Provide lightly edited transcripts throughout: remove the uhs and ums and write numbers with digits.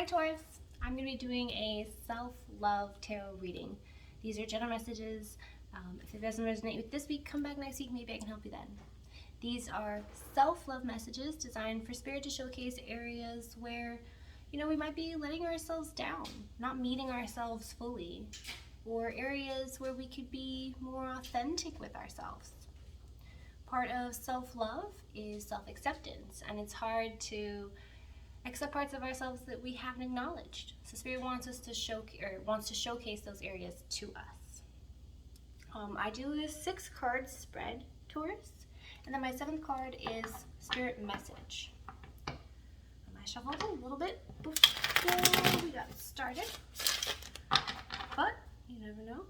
Hi Taurus, I'm going to be doing a self-love tarot reading. These are general messages. If it doesn't resonate with this week, come back next week, maybe I can help you then. These are self-love messages designed for Spirit to showcase areas where, we might be letting ourselves down, not meeting ourselves fully, or areas where we could be more authentic with ourselves. Part of self-love is self-acceptance, and it's hard to accept parts of ourselves that we haven't acknowledged. So Spirit wants us to showcase those areas to us. I do a 6-card spread, Taurus, and then my 7th card is Spirit Message. I shuffled a little bit before we got started, but you never know.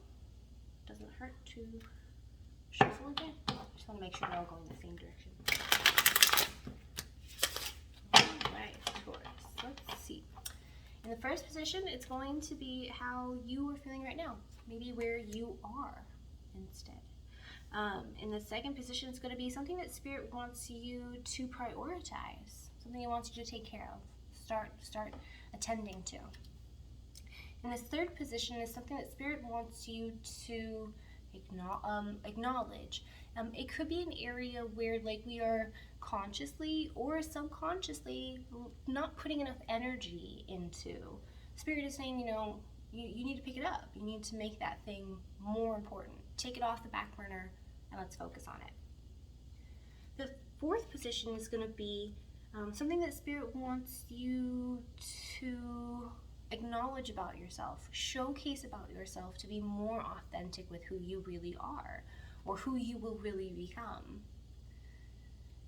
Doesn't hurt to shuffle again. Just want to make sure they're all going the same direction. Let's see. In the first position, it's going to be how you are feeling right now. Maybe where you are instead. In the second position, it's going to be something that Spirit wants you to prioritize. Something it wants you to take care of. Start attending to. In this third position is something that Spirit wants you to acknowledge. It could be an area where we are consciously or subconsciously not putting enough energy into. Spirit is saying, you need to pick it up. You need to make that thing more important. Take it off the back burner and let's focus on it. The fourth position is going to be something that Spirit wants you to acknowledge about yourself, showcase about yourself to be more authentic with who you really are or who you will really become.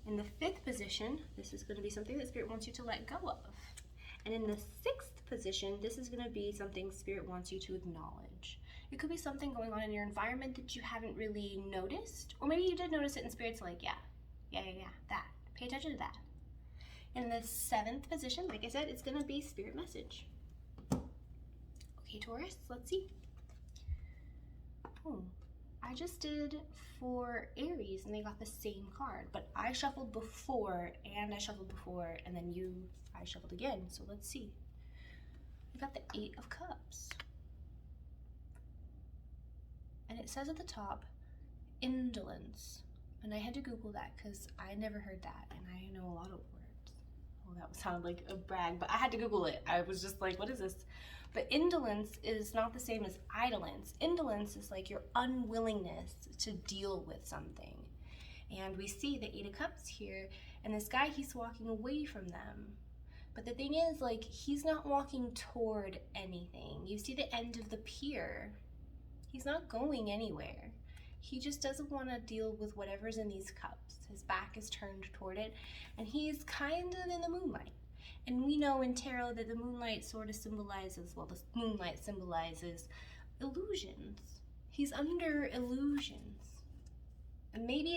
In the fifth position, this is going to be something that Spirit wants you to let go of. And in the sixth position, this is going to be something Spirit wants you to acknowledge. It could be something going on in your environment that you haven't really noticed, or maybe you did notice it and Spirit's like, yeah, that. Pay attention to that. In the seventh position, like I said, it's going to be Spirit Message. Okay, Taurus, let's see. I just did for Aries and they got the same card, but I shuffled before and then I shuffled again. So let's see. I got the 8 of Cups. And it says at the top, indolence. And I had to Google that because I never heard that and I know a lot of words. Well, that sounded like a brag, but I had to Google it. I was just like, what is this? But indolence is not the same as idolence. Indolence is like your unwillingness to deal with something. And we see the 8 of Cups here, and this guy, he's walking away from them. But the thing is, he's not walking toward anything. You see the end of the pier. He's not going anywhere. He just doesn't want to deal with whatever's in these cups. His back is turned toward it, and he's kind of in the moonlight. And we know in tarot that the moonlight sort of symbolizes, the moonlight symbolizes illusions. He's under illusions. And maybe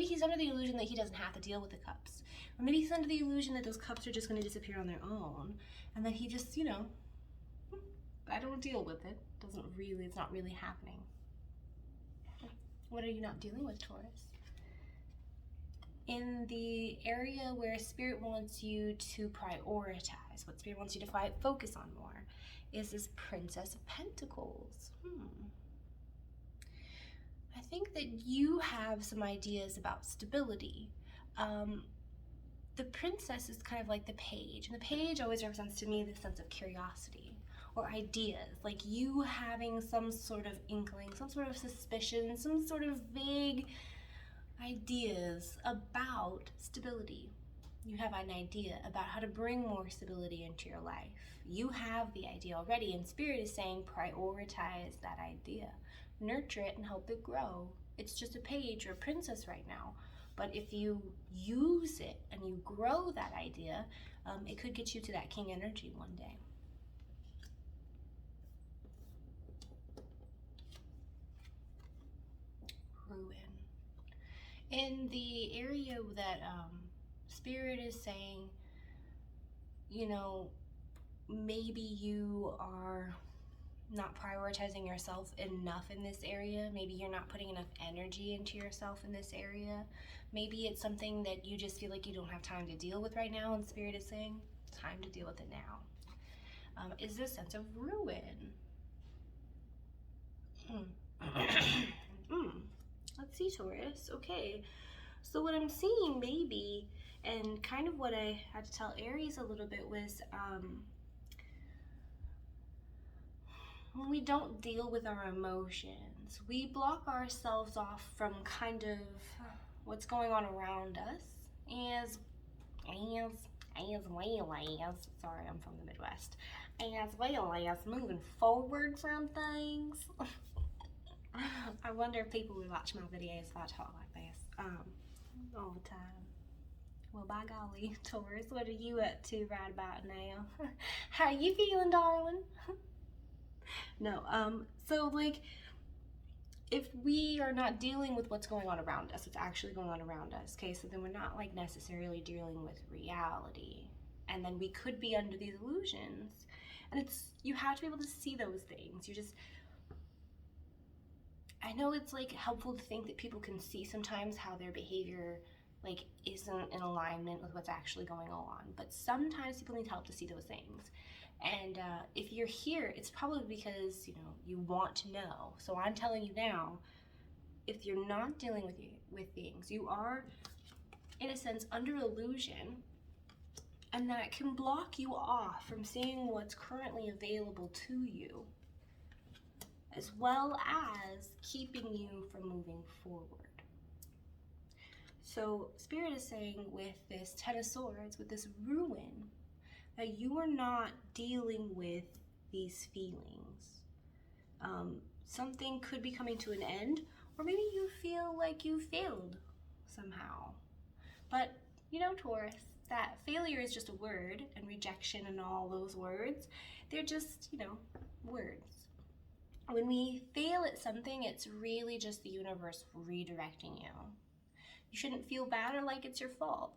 he's under the illusion that he doesn't have to deal with the cups. Or maybe he's under the illusion that those cups are just going to disappear on their own. And that he just, I don't deal with it. It's not really happening. What are you not dealing with, Taurus? In the area where Spirit wants you to prioritize, what Spirit wants you to focus on more, is this Princess of Pentacles. I think that you have some ideas about stability. The Princess is kind of like the Page, and the Page always represents to me the sense of curiosity or ideas, like you having some sort of inkling, some sort of suspicion, some sort of vague ideas about stability. You have an idea about how to bring more stability into your life. You have the idea already, and Spirit is saying prioritize that idea. Nurture it and help it grow. It's just a page or a princess right now, but if you use it and you grow that idea, it could get you to that king energy one day. Ruin. In the area that Spirit is saying, maybe you are not prioritizing yourself enough in this area. Maybe you're not putting enough energy into yourself in this area. Maybe it's something that you just feel like you don't have time to deal with right now, and Spirit is saying, time to deal with it now. is this sense of ruin. Let's see, Taurus. Okay, so what I'm seeing maybe, and kind of what I had to tell Aries a little bit was, when we don't deal with our emotions, we block ourselves off from kind of what's going on around us as well as, sorry, I'm from the Midwest, as well as moving forward from things. I wonder if people would watch my videos if I talk like this all the time. Well, by golly, Taurus, what are you up to right about now? How are you feeling, darling? No, so like, if we are not dealing with what's going on around us, what's actually going on around us, okay, so then we're not like necessarily dealing with reality. And then we could be under these illusions. And you have to be able to see those things. I know it's like helpful to think that people can see sometimes how their behavior like isn't in alignment with what's actually going on. But sometimes people need help to see those things. And if you're here, it's probably because, you want to know. So I'm telling you now, if you're not dealing with things, you are, in a sense, under illusion, and that can block you off from seeing what's currently available to you, as well as keeping you from moving forward. So Spirit is saying with this Ten of Swords, with this ruin, that you are not dealing with these feelings. Something could be coming to an end, or maybe you feel like you failed somehow. But, Taurus, that failure is just a word, and rejection and all those words, they're just, words. When we fail at something, it's really just the universe redirecting you. You shouldn't feel bad or like it's your fault.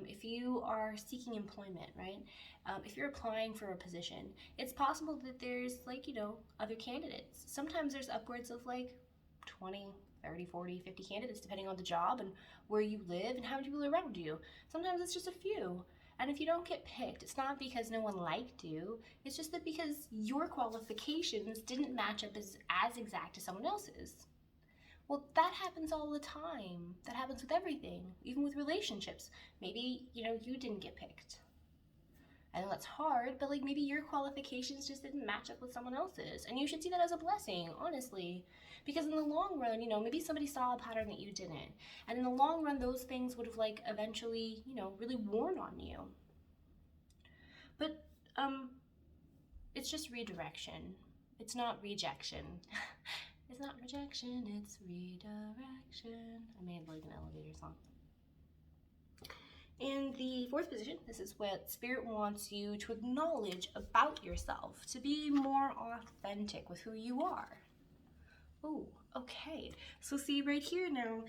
If you are seeking employment, right? If you're applying for a position, it's possible that there's other candidates. Sometimes there's upwards of 20, 30, 40, 50 candidates depending on the job and where you live and how many people are around you. Sometimes it's just a few. And if you don't get picked, it's not because no one liked you. It's just that because your qualifications didn't match up as exact as someone else's. Well, that happens all the time. That happens with everything, even with relationships. Maybe, you didn't get picked. I know that's hard, but maybe your qualifications just didn't match up with someone else's. And you should see that as a blessing, honestly. Because in the long run, maybe somebody saw a pattern that you didn't. And in the long run, those things would have eventually, really worn on you. But it's just redirection. It's not rejection. It's not rejection, it's redirection. I made an elevator song. In the fourth position, this is what Spirit wants you to acknowledge about yourself, to be more authentic with who you are. Oh, okay. So see right here now,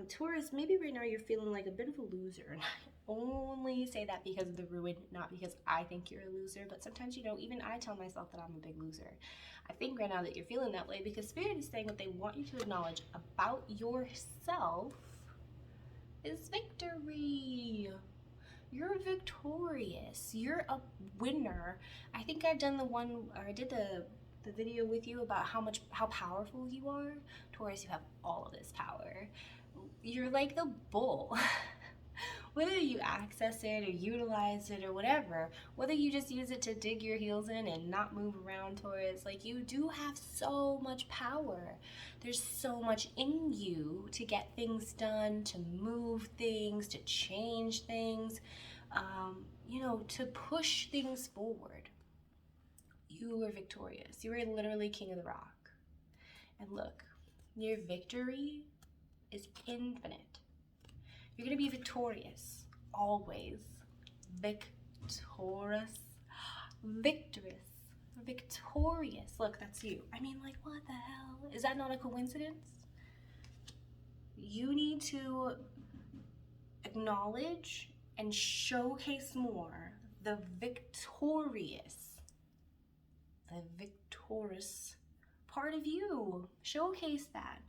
Taurus, maybe right now you're feeling like a bit of a loser. And I only say that because of the ruin, not because I think you're a loser, but sometimes, even I tell myself that I'm a big loser. I think right now that you're feeling that way because Spirit is saying what they want you to acknowledge about yourself is victory. You're victorious. You're a winner. I think I've done I did the video with you about how powerful you are. Taurus, you have all of this power. You're like the bull. Whether you access it or utilize it or whatever, whether you just use it to dig your heels in and not move around, Taurus, you do have so much power. There's so much in you to get things done, to move things, to change things, to push things forward. You are victorious. You are literally king of the rock. And look, your victory is infinite. You're going to be victorious, always. Vic-TAURUS, victorious, victorious. Look, that's you. I mean, what the hell? Is that not a coincidence? You need to acknowledge and showcase more the victorious part of you. Showcase that.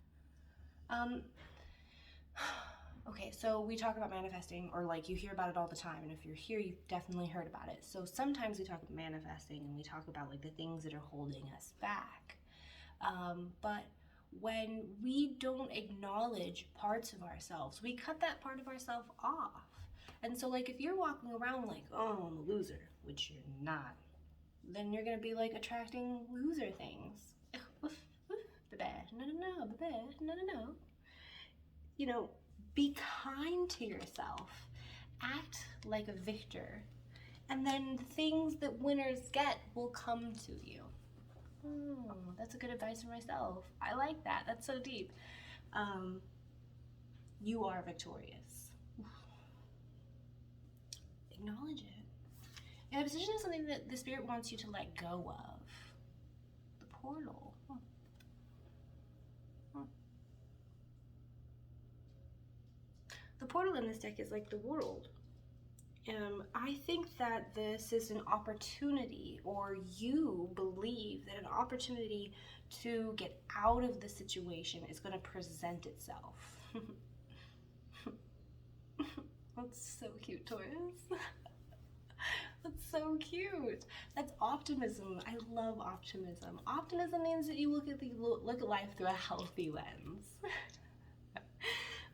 Okay, so we talk about manifesting, or like you hear about it all the time, and if you're here, you've definitely heard about it. So sometimes we talk about manifesting and we talk about like the things that are holding us back. But when we don't acknowledge parts of ourselves, we cut that part of ourselves off. And so like if you're walking around like, oh, I'm a loser, which you're not, then you're gonna be like attracting loser things. No, no, no, no, no. You know, be kind to yourself. Act like a victor. And then the things that winners get will come to you. Oh, that's a good advice for myself. I like that. That's so deep. You are victorious. Acknowledge it. And opposition is something that the spirit wants you to let go of. The portal. The portal in this deck is like the world. I think that this is an opportunity, or you believe that an opportunity to get out of the situation is going to present itself. That's so cute, Taurus. That's so cute. That's optimism. I love optimism. Optimism means that you look at life through a healthy lens.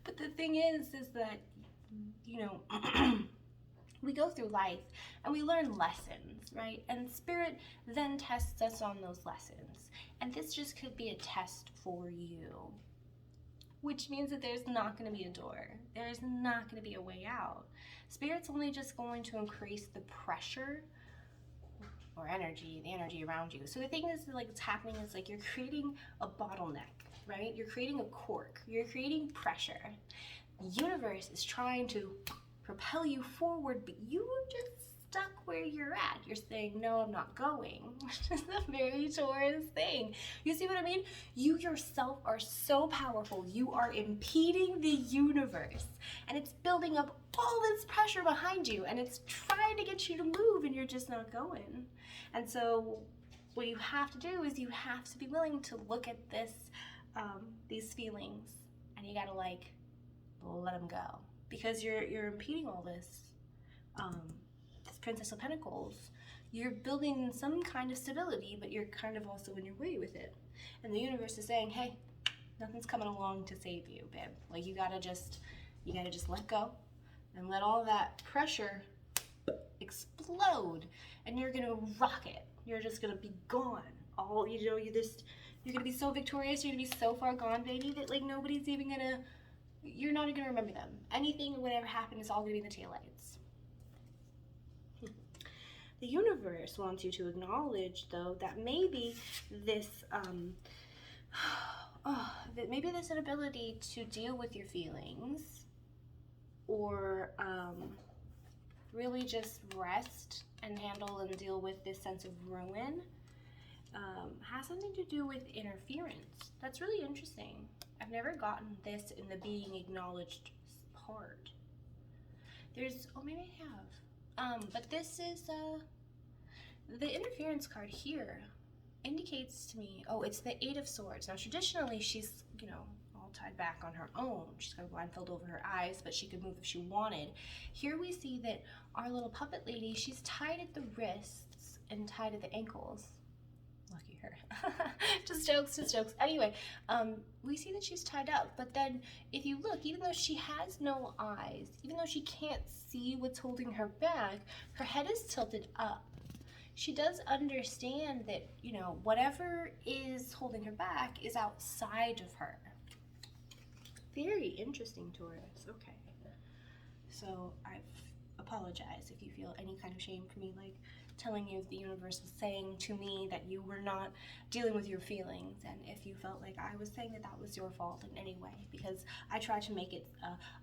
But the thing is that, you know, we go through life and we learn lessons, right? And Spirit then tests us on those lessons. And this just could be a test for you, which means that there's not going to be a door. There's not going to be a way out. Spirit's only just going to increase the pressure or energy, the energy around you. So the thing is, like, what's happening is like you're creating a bottleneck, right? You're creating a cork. You're creating pressure. The universe is trying to propel you forward, but you are just stuck where you're at. You're saying, no, I'm not going, which is a very Taurus thing. You see what I mean? You yourself are so powerful. You are impeding the universe, and it's building up all this pressure behind you, and it's trying to get you to move, and you're just not going. And so what you have to do is you have to be willing to look at this, these feelings, and you gotta like let them go, because you're impeding all this. This Princess of Pentacles, you're building some kind of stability, but you're kind of also in your way with it. And the universe is saying, hey, nothing's coming along to save you, babe. Like you gotta just let go and let all that pressure explode, and you're gonna rock it. You're just gonna be gone. All you're gonna be so victorious. You're gonna be so far gone, baby, that like nobody's even gonna. You're not even gonna remember them. Anything or whatever happened is all gonna be in the taillights. The universe wants you to acknowledge, though, that maybe this, that maybe this inability to deal with your feelings, or really just rest and handle and deal with this sense of ruin, has something to do with interference. That's really interesting. I've never gotten this in the being acknowledged part. Oh, maybe I have. But this is, the interference card here indicates to me, oh, it's the Eight of Swords. Now, traditionally, she's, you know, all tied back on her own. She's got a blindfold over her eyes, but she could move if she wanted. Here we see that our little puppet lady, she's tied at the wrists and tied at the ankles. Lucky her. Just jokes. Anyway, we see that she's tied up, but then if you look, even though she has no eyes, even though she can't see what's holding her back, her head is tilted up. She does understand that, you know, whatever is holding her back is outside of her. Very interesting, Taurus. Okay. So I apologize if you feel any kind of shame for me, like, telling you the universe was saying to me that you were not dealing with your feelings, and if you felt like I was saying that was your fault in any way, because I try to make it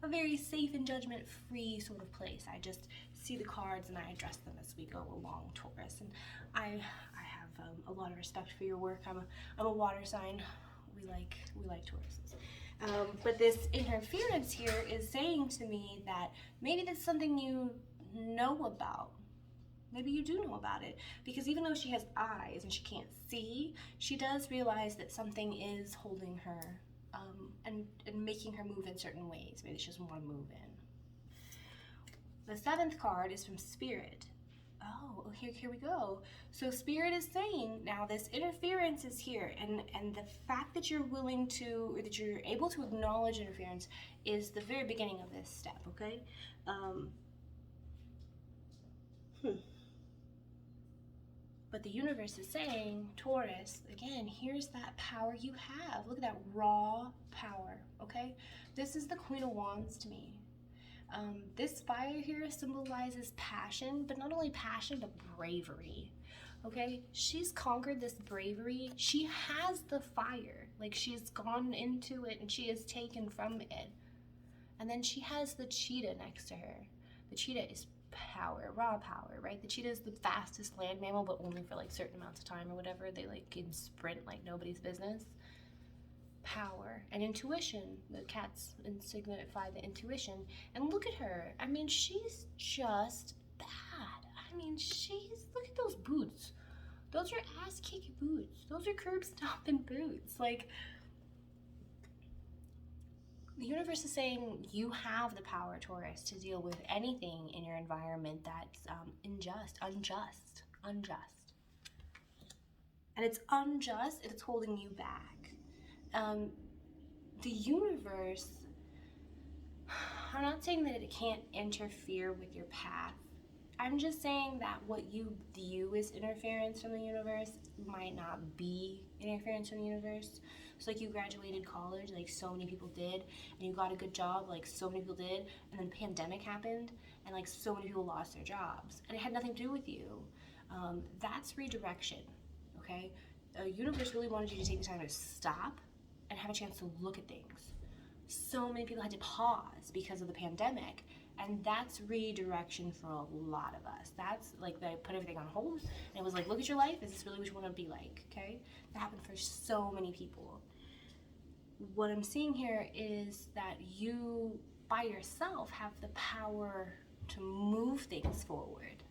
a very safe and judgment-free sort of place. I just see the cards and I address them as we go along, Taurus, and I have a lot of respect for your work. I'm a water sign. We like Tauruses. But this interference here is saying to me that maybe that's something you know about. Maybe you do know about it, because even though she has eyes and she can't see, she does realize that something is holding her and making her move in certain ways. Maybe she doesn't want to move in. The 7th card is from Spirit. Oh, here we go. So Spirit is saying now this interference is here, and the fact that you're willing to, or that you're able to acknowledge interference is the very beginning of this step, okay? But the universe is saying, Taurus, again, here's that power you have. Look at that raw power, okay? This is the Queen of Wands to me. This fire here symbolizes passion, but not only passion, but bravery, okay? She's conquered this bravery. She has the fire. Like, she's gone into it and she has taken from it. And then she has the cheetah next to her. The cheetah is power, raw power, right? The cheetah is the fastest land mammal, but only for like certain amounts of time or whatever. They like can sprint like nobody's business. Power and intuition. The cats signify the intuition. And look at her. I mean, she's just bad. I mean, look at those boots. Those are ass-kicking boots. Those are curb-stomping boots. Like, the universe is saying you have the power, Taurus, to deal with anything in your environment that's unjust. And it's unjust, and it's holding you back. The universe, I'm not saying that it can't interfere with your path. I'm just saying that what you view as interference from the universe might not be interference from the universe. So like you graduated college, like so many people did, and you got a good job, like so many people did, and then the pandemic happened, and like so many people lost their jobs, and it had nothing to do with you. That's redirection, okay? The universe really wanted you to take the time to stop and have a chance to look at things. So many people had to pause because of the pandemic, and that's redirection for a lot of us. That's like they put everything on hold, and it was like, look at your life. Is this really what you want to be like? Okay, that happened for so many people. What I'm seeing here is that you, by yourself, have the power to move things forward.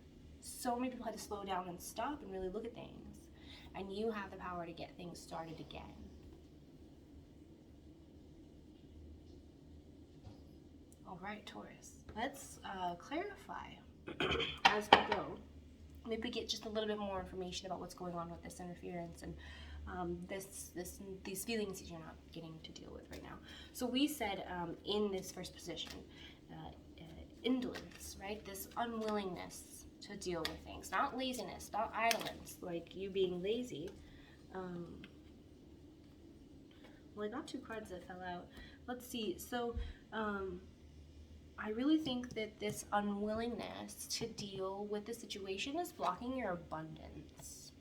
So many people had to slow down and stop and really look at things, and you have the power to get things started again. All right, Taurus, let's clarify as we go. Maybe get just a little bit more information about what's going on with this interference and these feelings that you're not getting to deal with right now. So we said in this first position, indolence, right? This unwillingness to deal with things, not laziness, not idleness, like you being lazy. Well, I got 2 cards that fell out. Let's see. So I really think that this unwillingness to deal with the situation is blocking your abundance.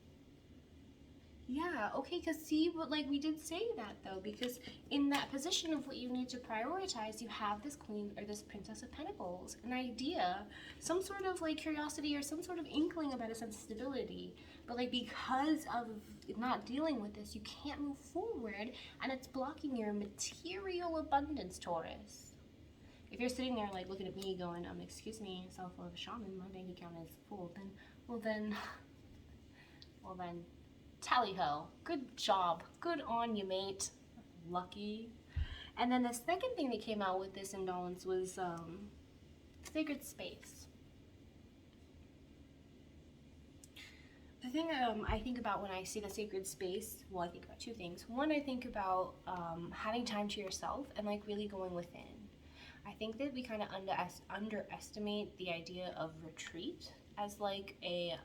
Yeah, okay, because see, but like we did say that though, because in that position of what you need to prioritize, you have this Queen or this Princess of Pentacles, an idea, some sort of like curiosity or some sort of inkling about a sense of stability. But like because of not dealing with this, you can't move forward, and it's blocking your material abundance, Taurus. If you're sitting there like looking at me going, excuse me, self of a shaman, my bank account is full, then, well then, tally-ho, good job, good on you, mate, lucky. And then the second thing that came out with this indolence was sacred space. The thing I think about when I see the sacred space, well, I think about 2 things. One, I think about having time to yourself and like really going within. I think that we kind of underestimate the idea of retreat as like a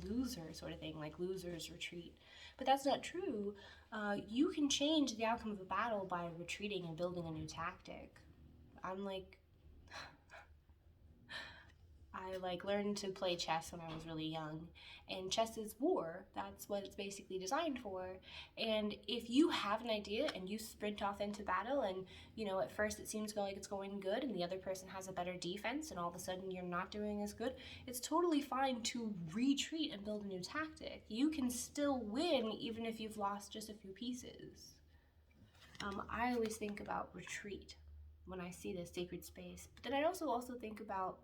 loser sort of thing, like losers retreat. But that's not true. You can change the outcome of a battle by retreating and building a new tactic. I learned to play chess when I was really young, and chess is war. That's what it's basically designed for. And if you have an idea and you sprint off into battle, and at first it seems like it's going good and the other person has a better defense, and all of a sudden you're not doing as good, it's totally fine to retreat and build a new tactic. You can still win even if you've lost just a few pieces. I always think about retreat when I see this sacred space. But then I also think about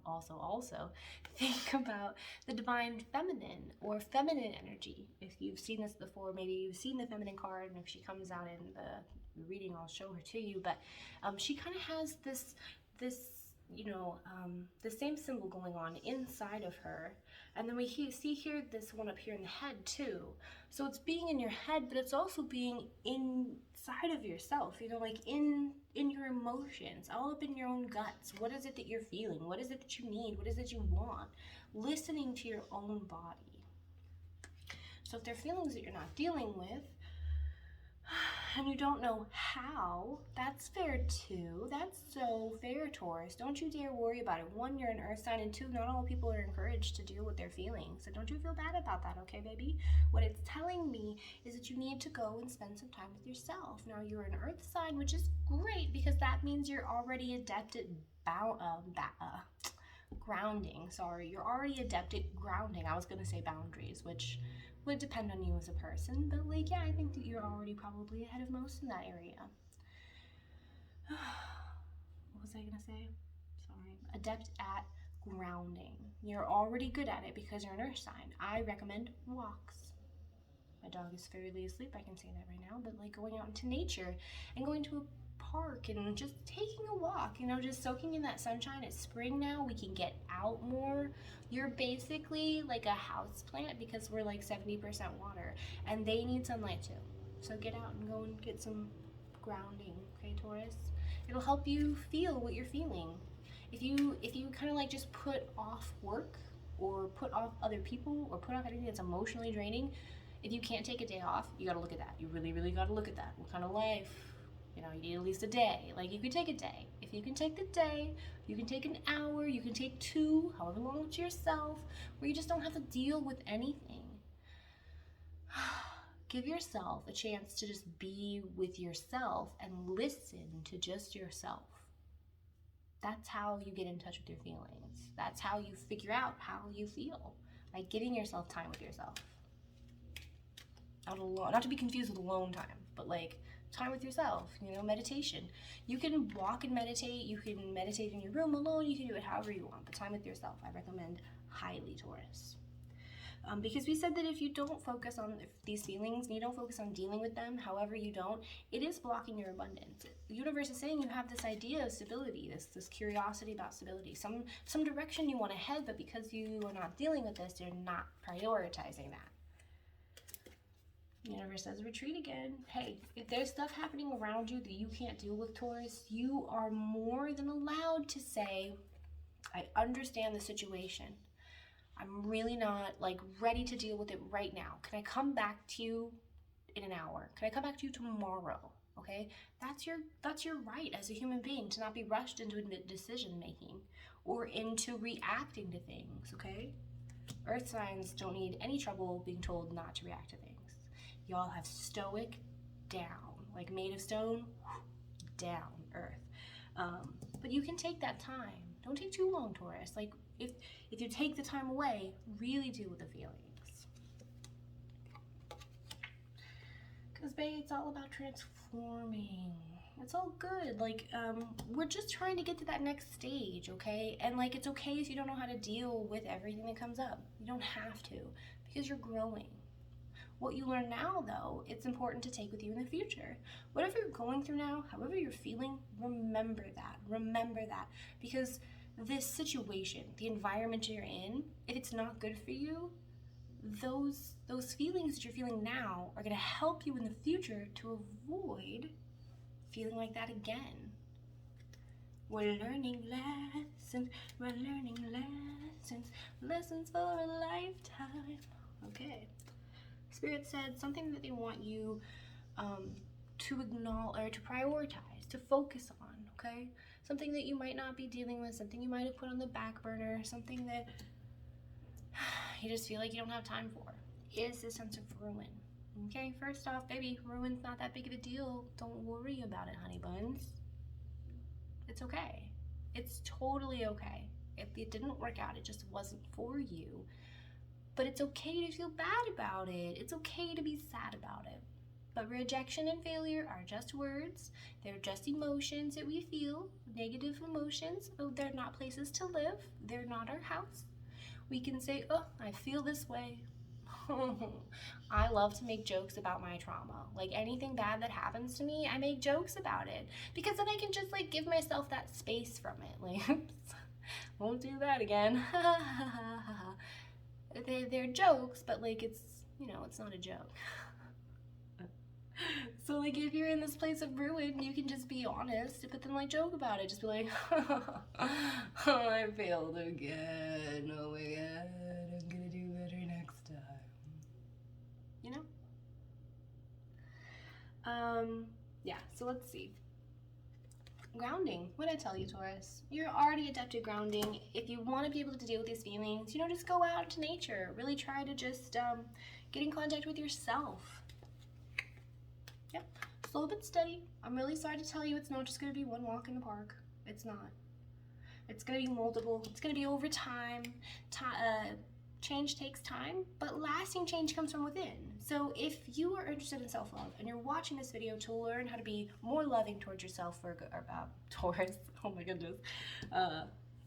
the divine feminine or feminine energy. If you've seen this before, maybe you've seen the feminine card, and if she comes out in the the reading, I'll show her to you, but she kind of has this, you know, the same symbol going on inside of her. And then we see here this one up here in the head too. So it's being in your head, but it's also being inside of yourself, you know, like in your emotions, all up in your own guts. What is it that you're feeling? What is it that you need? What is it you want? Listening to your own body. So if there are feelings that you're not dealing with, and you don't know how, that's fair too. That's so fair, Taurus. Don't you dare worry about it. One, you're an earth sign, and two, not all people are encouraged to deal with their feelings. So don't you feel bad about that, okay, baby? What it's telling me is that you need to go and spend some time with yourself. Now, you're an earth sign, which is great because that means you're already adept at grounding. Sorry, you're already adept at grounding. I was going to say boundaries, which would depend on you as a person, but like, yeah, I think that you're already probably ahead of most in that area. What was I gonna say? Sorry. Adept at grounding. You're already good at it because you're an earth sign. I recommend walks. My dog is fairly asleep, I can say that right now, but like going out into nature and going to a park and just taking a walk, you know, just soaking in that sunshine. It's spring now, we can get out more. You're basically like a house plant because we're like 70% water and they need sunlight too. So get out and go and get some grounding, okay, Taurus? It'll help you feel what you're feeling. If you kind of like just put off work or put off other people or put off anything that's emotionally draining, if you can't take a day off, you gotta look at that. You really gotta look at that. What kind of life? You know, you need at least a day. Like, you can take a day. If you can take the day, you can take an hour, you can take 2, however long to yourself, where you just don't have to deal with anything. Give yourself a chance to just be with yourself and listen to just yourself. That's how you get in touch with your feelings. That's how you figure out how you feel. By giving yourself time with yourself. Not to be confused with alone time, but like, time with yourself, you know, meditation. You can walk and meditate, you can meditate in your room alone, you can do it however you want, but time with yourself, I recommend highly, Taurus. Because we said that if you don't focus on these feelings, and you don't focus on dealing with them, however you don't, it is blocking your abundance. The universe is saying you have this idea of stability, this curiosity about stability, some direction you want to head, but because you are not dealing with this, you're not prioritizing that. The universe says retreat again. Hey, if there's stuff happening around you that you can't deal with, Taurus, you are more than allowed to say, I understand the situation. I'm really not like ready to deal with it right now. Can I come back to you in an hour? Can I come back to you tomorrow? Okay? That's your right as a human being, to not be rushed into decision making or into reacting to things, okay? Earth signs don't need any trouble being told not to react to things. Y'all have stoic down, like made of stone, down, earth. But you can take that time. Don't take too long, Taurus. Like, if you take the time away, really deal with the feelings. Because, babe, it's all about transforming. It's all good. Like, we're just trying to get to that next stage, okay? And, like, it's okay if you don't know how to deal with everything that comes up. You don't have to, because you're growing. What you learn now, though, it's important to take with you in the future. Whatever you're going through now, however you're feeling, remember that. Remember that. Because this situation, the environment you're in, if it's not good for you, those feelings that you're feeling now are going to help you in the future to avoid feeling like that again. We're learning lessons, we're learning lessons, lessons for a lifetime. Okay. Spirit said something that they want you to acknowledge or to prioritize, to focus on, okay? Something that you might not be dealing with, something you might have put on the back burner, something that you just feel like you don't have time for, is this sense of ruin. Okay, first off, baby, ruin's not that big of a deal. Don't worry about it, honey buns. It's okay. It's totally okay. If it didn't work out, it just wasn't for you. But it's okay to feel bad about it. It's okay to be sad about it. But rejection and failure are just words. They're just emotions that we feel. Negative emotions. Oh, they're not places to live. They're not our house. We can say, oh, I feel this way. I love to make jokes about my trauma. Like anything bad that happens to me, I make jokes about it because then I can just like give myself that space from it. Like, oops, won't do that again. They're jokes, but like it's, you know, it's not a joke. So like if you're in this place of ruin, you can just be honest, but then like joke about it. Just be like, I failed again. Oh my god, I'm gonna do better next time. You know? Yeah, so let's see. Grounding. What did I tell you, Taurus? You're already adept at grounding. If you want to be able to deal with these feelings, you know, just go out to nature. Really try to just get in contact with yourself. Yep, slow but steady. I'm really sorry to tell you it's not just going to be one walk in the park. It's not. It's going to be multiple. It's going to be over time. Change takes time, but lasting change comes from within. So if you are interested in self-love and you're watching this video to learn how to be more loving towards yourself or about Taurus, oh my goodness,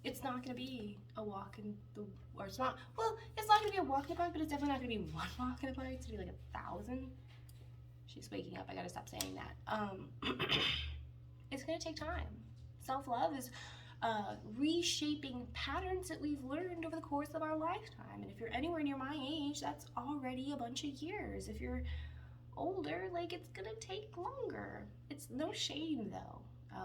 it's not going to be a walk in the, or it's not, well, it's not going to be a walk in the park, but it's definitely not going to be one walk in the park. It's going to be like 1,000. She's waking up. I gotta stop saying that. It's gonna take time. Self-love is reshaping patterns that we've learned over the course of our lifetime. And if you're anywhere near my age, that's already a bunch of years. If you're older, like it's gonna take longer. It's no shame though.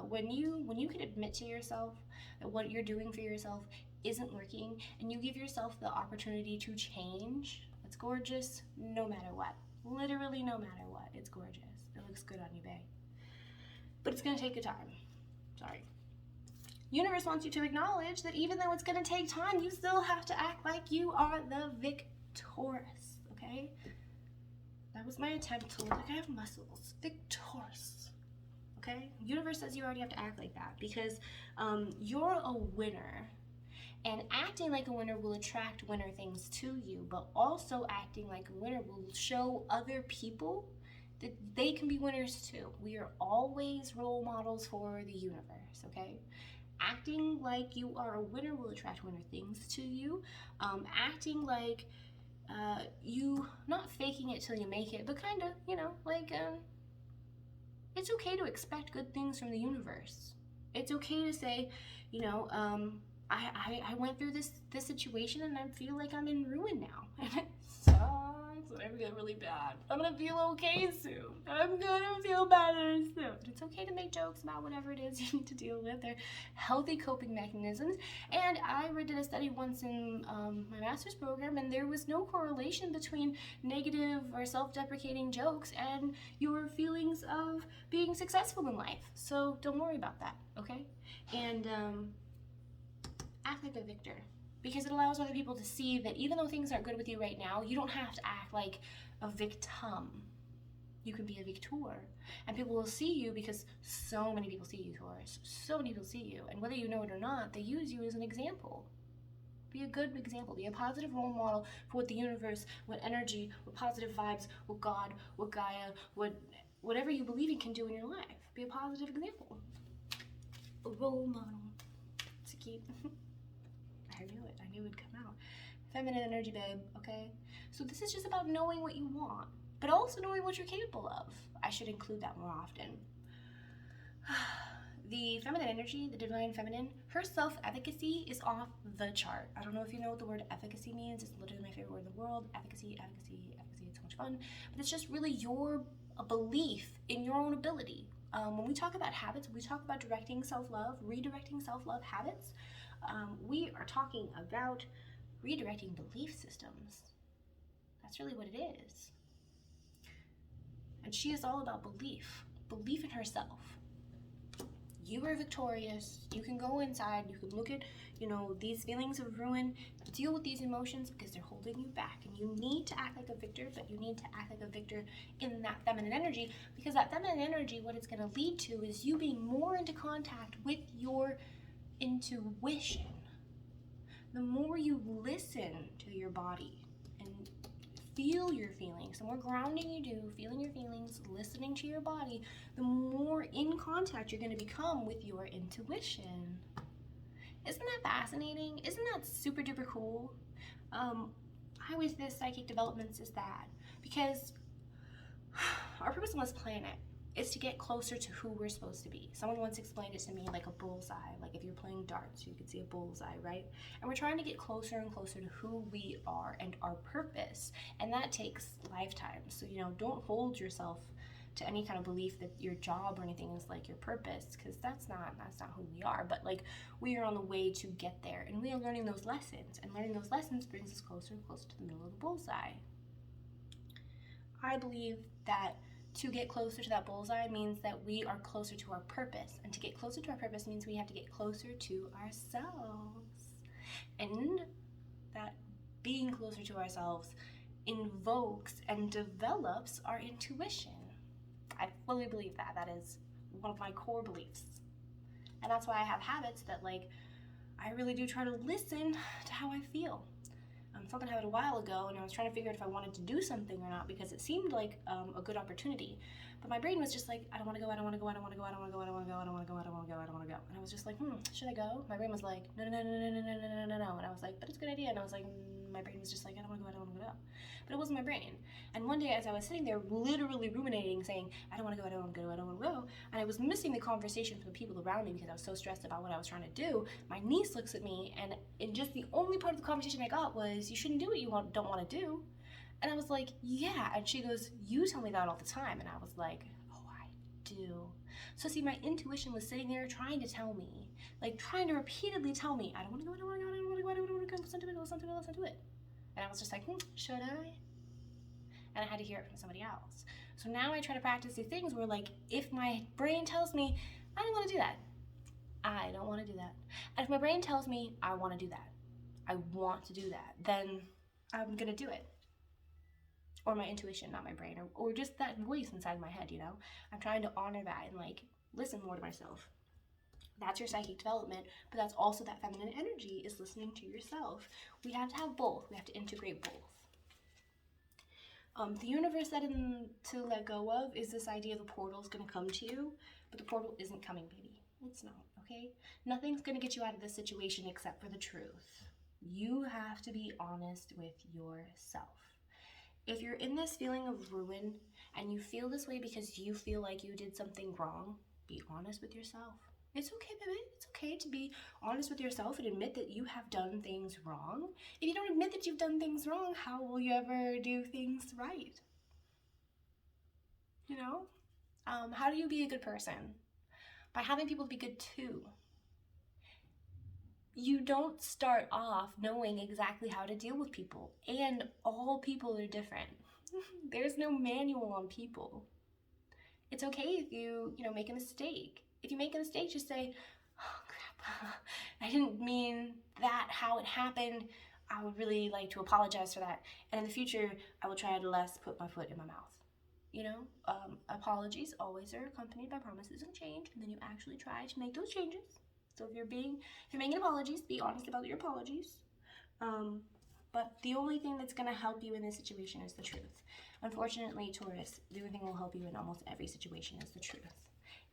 When you can admit to yourself that what you're doing for yourself isn't working, and you give yourself the opportunity to change, it's gorgeous no matter what. Literally no matter what. It's gorgeous. It looks good on you, babe. But it's going to take a time. Sorry. Universe wants you to acknowledge that even though it's going to take time, you still have to act like you are the Vic-TAURUS, okay? That was my attempt to look like I have muscles. Vic-TAURUS, okay? Universe says you already have to act like that because you're a winner. And acting like a winner will attract winner things to you, but also acting like a winner will show other people that they can be winners too. We are always role models for the universe, okay? Acting like you are a winner will attract winner things to you. Acting like you, not faking it till you make it, but kind of, you know, like, it's okay to expect good things from the universe. It's okay to say, you know, I went through this situation and I feel like I'm in ruin now. And it sucks and I feel really bad. I'm gonna feel okay soon. I'm gonna feel better soon. It's okay to make jokes about whatever it is you need to deal with. They're healthy coping mechanisms. And I did a study once in my master's program, and there was no correlation between negative or self-deprecating jokes and your feelings of being successful in life. So don't worry about that, okay? And act like a victor, because it allows other people to see that even though things aren't good with you right now, you don't have to act like a victim. You can be a victor, and people will see you because so many people see you, Taurus. So many people see you, and whether you know it or not, they use you as an example. Be a good example. Be a positive role model for what the universe, what energy, what positive vibes, what God, what Gaia, whatever you believe in can do in your life. Be a positive example. A role model to keep. I knew it. I knew it would come out. Feminine energy, babe, okay? So this is just about knowing what you want, but also knowing what you're capable of. I should include that more often. The feminine energy, the divine feminine, her self-efficacy is off the chart. I don't know if you know what the word efficacy means. It's literally my favorite word in the world. Efficacy, efficacy, efficacy. It's so much fun. But it's just really your belief in your own ability. When we talk about habits, we talk about directing self-love, redirecting self-love habits. We are talking about redirecting belief systems. That's really what it is. And she is all about belief in herself. You are victorious. You can go inside, you can look at, you know, these feelings of ruin, deal with these emotions because they're holding you back. And you need to act like a victor, but you need to act like a victor in that feminine energy, because that feminine energy, what it's going to lead to is you being more into contact with your intuition. The more you listen to your body and feel your feelings, the more grounding you do, feeling your feelings, listening to your body, the more in contact you're going to become with your intuition. Isn't that fascinating? Isn't that super duper cool? I why was this psychic developments is that? Because our purpose on this planet is to get closer to who we're supposed to be. Someone once explained it to me like a bullseye. Like if you're playing darts, you could see a bullseye, right? And we're trying to get closer and closer to who we are and our purpose. And that takes lifetimes. So, don't hold yourself to any kind of belief that your job or anything is like your purpose, because that's not who we are. But like, we are on the way to get there, and we are learning those lessons, and learning those lessons brings us closer and closer to the middle of the bullseye. I believe that to get closer to that bullseye means that we are closer to our purpose, and to get closer to our purpose means we have to get closer to ourselves, and that being closer to ourselves invokes and develops our intuition. I fully believe that. That is one of my core beliefs. And that's why I have habits that, like, I really do try to listen to how I feel. Something happened a while ago, and I was trying to figure out if I wanted to do something or not, because it seemed like a good opportunity. But my brain was just like, I don't want to go, I don't want to go, I don't want to go, I don't want to go, I don't want to go, I don't want to go, I don't want to go, I don't want to go. And I was just like, should I go? My brain was like, no, no, no, no, no, no, no, no, no, no. And I was like, but it's a good idea. And I was like, my brain was just like, I don't want to go, I don't want to go. But it wasn't my brain. And one day as I was sitting there literally ruminating, saying, I don't want to go, I don't want to go, I don't want to go, and I was missing the conversation from the people around me because I was so stressed about what I was trying to do, my niece looks at me, and just the only part of the conversation I got was, you shouldn't do what you don't want to do. And I was like, yeah. And she goes, you tell me that all the time. And I was like, oh, I do. So see, my intuition was sitting there trying to tell me, like trying to repeatedly tell me, I don't want to go, I don't want to go, I don't want to go, I don't want to go, listen to it, listen to it, listen to it. And I was just like, should I? And I had to hear it from somebody else. So now I try to practice these things where, like, if my brain tells me, I don't want to do that, I don't want to do that. And if my brain tells me, I want to do that, I want to do that, then I'm going to do it. Or my intuition, not my brain, or just that voice inside my head, I'm trying to honor that and, like, listen more to myself. That's your psychic development, but that's also that feminine energy, is listening to yourself. We have to have both. We have to integrate both. The universe that to let go of is this idea the portal's going to come to you, but the portal isn't coming, baby. It's not, okay? Nothing's going to get you out of this situation except for the truth. You have to be honest with yourself. If you're in this feeling of ruin and you feel this way because you feel like you did something wrong, be honest with yourself. It's okay, baby. It's okay to be honest with yourself and admit that you have done things wrong. If you don't admit that you've done things wrong, how will you ever do things right? How do you be a good person? By having people be good too. You don't start off knowing exactly how to deal with people, and all people are different. There's no manual on people. It's okay if you make a mistake. If you make a mistake, just say, oh crap, I didn't mean that, how it happened. I would really like to apologize for that. And in the future, I will try to less put my foot in my mouth. Apologies always are accompanied by promises and change, and then you actually try to make those changes. So if you're making apologies, be honest about your apologies. But the only thing that's going to help you in this situation is the truth. Unfortunately, Taurus, the only thing that will help you in almost every situation is the truth.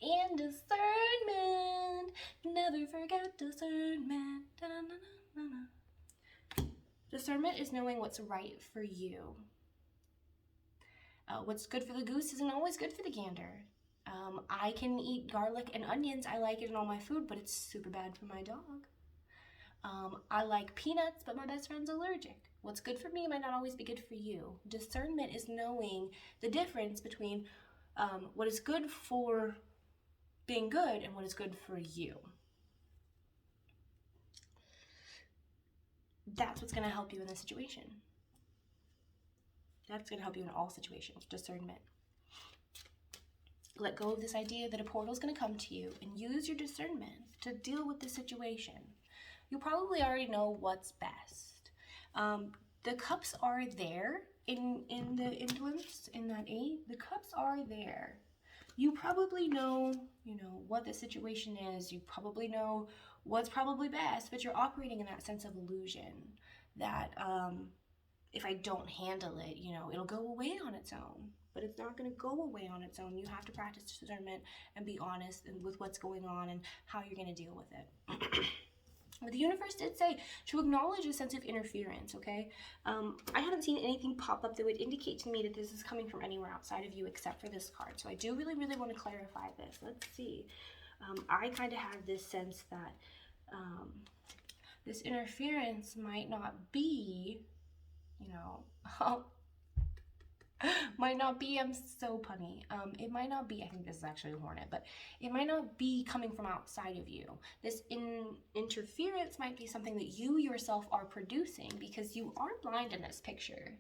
And discernment. Never forget discernment. Da-na-na-na-na. Discernment is knowing what's right for you. What's good for the goose isn't always good for the gander. I can eat garlic and onions. I like it in all my food, but it's super bad for my dog. I like peanuts, but my best friend's allergic. What's good for me might not always be good for you. Discernment is knowing the difference between what is good for being good and what is good for you. That's what's going to help you in this situation. That's going to help you in all situations, discernment. Let go of this idea that a portal is going to come to you and use your discernment to deal with the situation. You probably already know what's best. The cups are there in the influence, in that 8. The cups are there. You probably know, what the situation is. You probably know what's probably best, but you're operating in that sense of illusion that if I don't handle it, it'll go away on its own. But it's not going to go away on its own. You have to practice discernment and be honest with what's going on and how you're going to deal with it. But the universe did say to acknowledge a sense of interference, okay? I haven't seen anything pop up that would indicate to me that this is coming from anywhere outside of you except for this card. So I do really, really want to clarify this. Let's see. I kind of have this sense that this interference might not be, you know, might not be, I'm so punny. It might not be, I think this is actually a hornet, but it might not be coming from outside of you. This interference might be something that you yourself are producing because you are blind in this picture.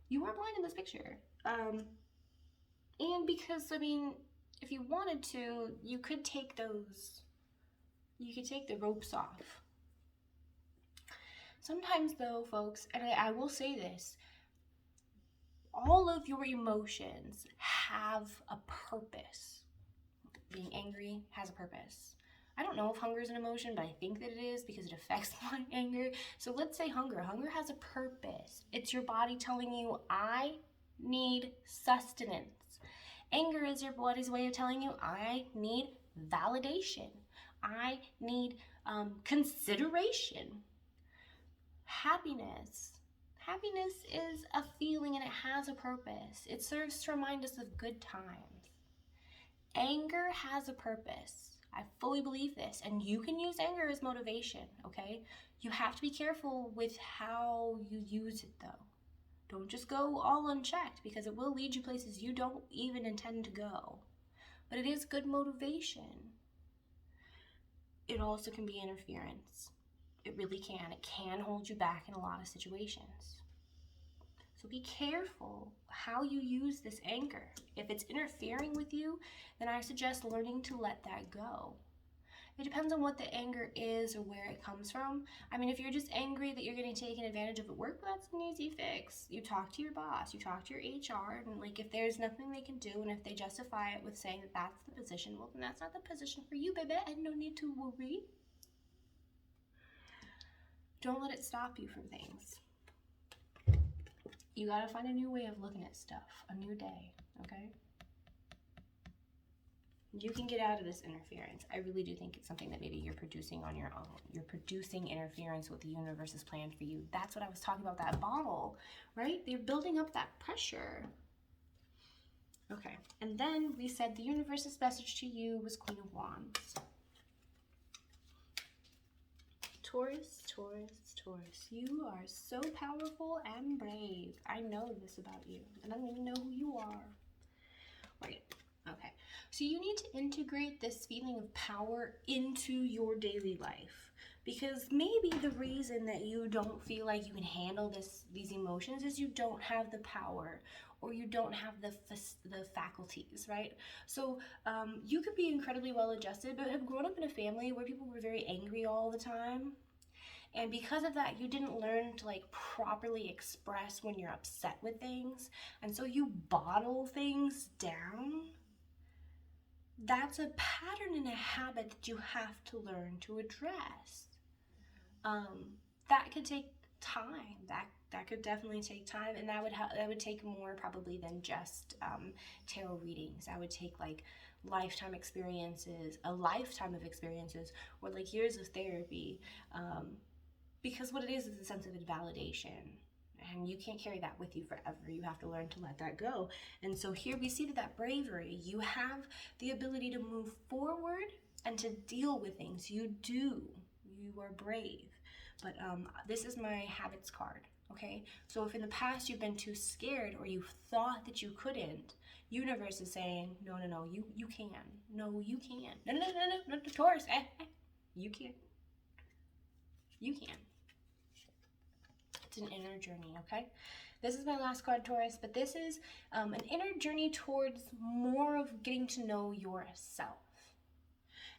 You are blind in this picture. And because, I mean, if you wanted to, you could take the ropes off. Sometimes though, folks, and I will say this, all of your emotions have a purpose. Being angry has a purpose. I don't know if hunger is an emotion, but I think that it is because it affects my anger. So let's say hunger. Hunger has a purpose. It's your body telling you, I need sustenance. Anger is your body's way of telling you, I need validation. I need consideration. Happiness. Happiness is a feeling and it has a purpose. It serves to remind us of good times. Anger has a purpose. I fully believe this. And you can use anger as motivation, okay? You have to be careful with how you use it though. Don't just go all unchecked because it will lead you places you don't even intend to go. But it is good motivation. It also can be interference. It really can. It can hold you back in a lot of situations. So be careful how you use this anger. If it's interfering with you, then I suggest learning to let that go. It depends on what the anger is or where it comes from. I mean, if you're just angry that you're getting taken advantage of at work, well, that's an easy fix. You talk to your boss, you talk to your HR, and like if there's nothing they can do, and if they justify it with saying that that's the position, well, then that's not the position for you, baby, and no need to worry. Don't let it stop you from things. You gotta find a new way of looking at stuff, a new day, okay? You can get out of this interference. I really do think it's something that maybe you're producing on your own. You're producing interference with the universe's plan for you. That's what I was talking about, that bottle, right? They're building up that pressure. Okay, and then we said the universe's message to you was Queen of Wands. Taurus, Taurus, Taurus, you are so powerful and brave. I know this about you, and I don't even know who you are. Right, okay. So you need to integrate this feeling of power into your daily life, because maybe the reason that you don't feel like you can handle these emotions is you don't have the power, or you don't have the faculties, right? So you could be incredibly well adjusted, but have grown up in a family where people were very angry all the time. And because of that, you didn't learn to like properly express when you're upset with things. And so you bottle things down. That's a pattern and a habit that you have to learn to address. That could take time. That could definitely take time, and that would take more probably than just tarot readings. That would take like lifetime experiences, a lifetime of experiences, or like years of therapy. Because what it is a sense of invalidation, and you can't carry that with you forever. You have to learn to let that go. And so here we see that bravery, you have the ability to move forward and to deal with things. You do. You are brave. But this is my habits card, okay? So if in the past you've been too scared or you thought that you couldn't, universe is saying, no, you can. No, you can. No, Taurus, you can. You can. It's an inner journey, okay? This is my last card, Taurus, but this is an inner journey towards more of getting to know yourself.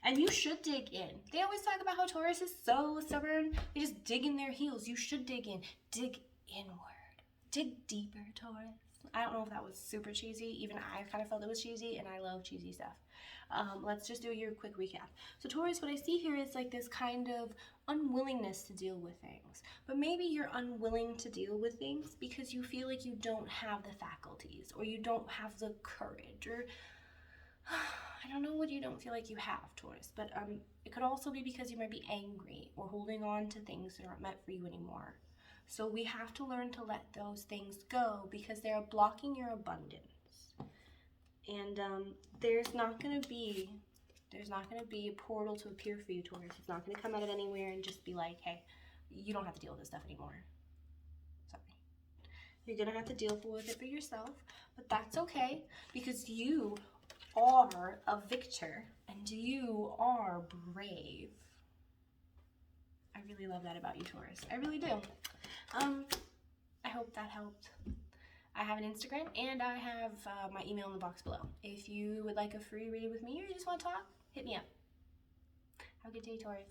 And you should dig in. They always talk about how Taurus is so stubborn. They just dig in their heels. You should dig in. Dig inward. Dig deeper, Taurus. I don't know if that was super cheesy. Even I kind of felt it was cheesy, and I love cheesy stuff. Let's just do your quick recap. So Taurus, what I see here is like this kind of unwillingness to deal with things. But maybe you're unwilling to deal with things because you feel like you don't have the faculties, or you don't have the courage, or I don't know what you don't feel like you have, Taurus, but it could also be because you might be angry or holding on to things that aren't meant for you anymore. So we have to learn to let those things go because they're blocking your abundance. And there's not going to be a portal to appear for you, Taurus. It's not going to come out of anywhere and just be like, hey, you don't have to deal with this stuff anymore. Sorry. You're going to have to deal with it for yourself, but that's okay because you are a victor and you are brave. I really love that about you, Taurus. I really do. I hope that helped. I have an Instagram and I have my email in the box below. If you would like a free read with me or you just want to talk, hit me up. Have a good day, Taurus.